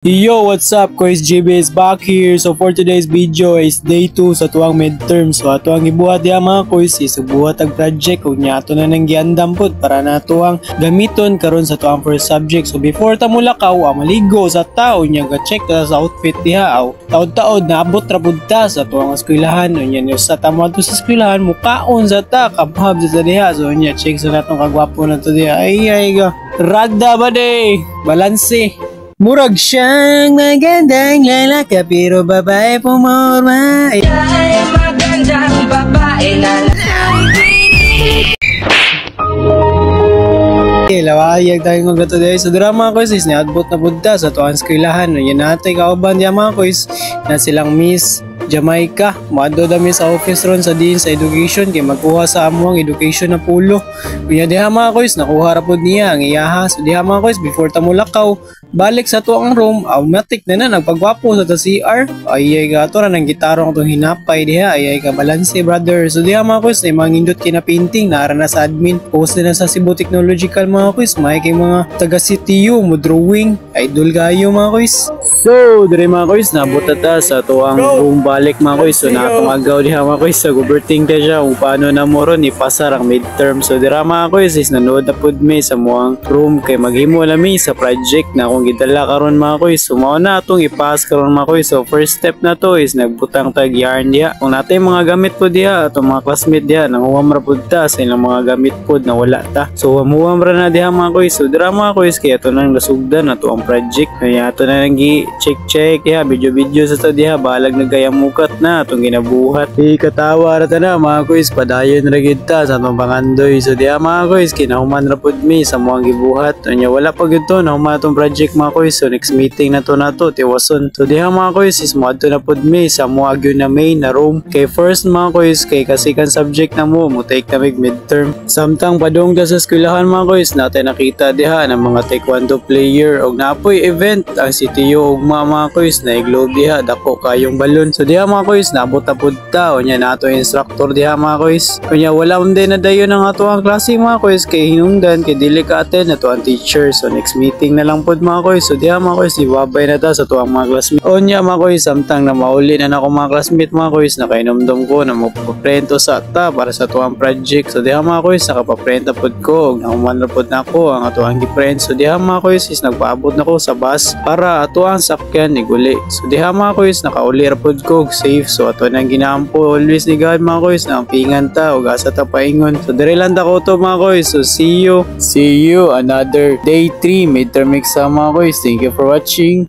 Yo, what's up? Kois JB is back here. So for today's video is day 2 sa tuwang midterm. So ato ang ibuhat diha mga kois is buhat ang project ug nya ato na nang giandam pud para na tuwang gamiton karon sa tuwang first subject. So before ta mulakaw, maligo sa tao nya ga check ta sa outfit diha. Taod-taod naabot ra pud ta sa tuwang eskwelahan. Nya sa tamo to sa eskwelahan mukaon sa ta kabhab sa diha. So nya check sa natong kagwapo na to diha. Ay ga. Ragda ba day? Balanse. Murag siyang magandang lalaki pero babae pumorma. Ay magandang babae na lawayag tayo ng gato dahil sa drama ko is niadbot na budda sa tuwang eskwelahan. Yan natin kauban diya mga kois na silang Miss Jamaica. Maado dami sa office ron sa Dean sa Education kay magkuha sa amuang education na pulo. Kunya diha mga kois nakuha ra pud niya ang iyaha. So diha mga kois before ta mulakaw balik sa tuwang room automatic na nagpagwapo sa CR. Ay gato ra nang gitarong itong hinapay diha. Ay ka balanse brother. So diha mga kois na mga nindot kina painting naara na sa admin. Post na sa Cebu Technological mga kois. May kay mga taga CTU mo drawing. Idol gayo mga kois. So dire mga kois nabuta ta sa tuwang room balik mga kois. So nakapangagaw diha mga kois sa guberting ta siya kung paano na mo ron ipasar ang midterm. So dira mga kois is nanood na pud mi sa muang room kay maghimo lami sa project na akong gidala karon mga kois. So mao na atong ipas karon mga kois. So first step na to is nagbutang tag yarn diha. Kung natay mga gamit po diha atong mga classmate diha nanguwam ra pud ta sa ilang mga gamit pud na wala ta. So amuwam ra na diha mga kois. So dira mga kois kay ato nang nasugdan ato ang project. Kaya ato na nang check diha video sa to diha balag nagayamukat na atong ginabuhat. Katawa ra ta na mga kois padayon ra gid ta sa atong pangandoy. So diha mga kois kinahuman ra pud mi sa moang gibuhat. Nya wala pa gyud to nahuman atong project mga kois. So next meeting na to tiwason. So diha mga kois is moadto na pud mi sa moa gyud na main na room. Kay first mga kois kay kasi kan subject na mo take na mig midterm. Samtang padung ta sa eskwelahan mga kois natin nakita diha ng mga taekwondo player og napoy event ang CTU ug mga kois na iglobe diha dako kayong balon. So diha mga kois naabot na pud ta unya nato instructor diha mga kois. Unya wala unday na dayon ang ato ang klase mga kois kay hinungdan kay dili ka attend nato ang teacher. So next meeting na lang pud mga kois. So diha mga kois ibabay na ta sa tuwang mga classmate. Unya mga kois samtang na mauli na nako mga classmate mga kois nakainomdom ko na magpaprento sa ta para sa tuwang project. So diha mga kois nakapaprent na pud ko ug nahuman na pud nako ang ato ang giprent. So diha mga kois is nagpaabot nako sa bus para ato ang sakyan ni guli. So diha mga kois nakauli ra pud ko safe. So ato nang ginaampo always ni God mga kois na pingan ta ug asa ta paingon. So dire lang ta ko to mga kois. So see you another day 3 midterm exam mga kois. Thank you for watching.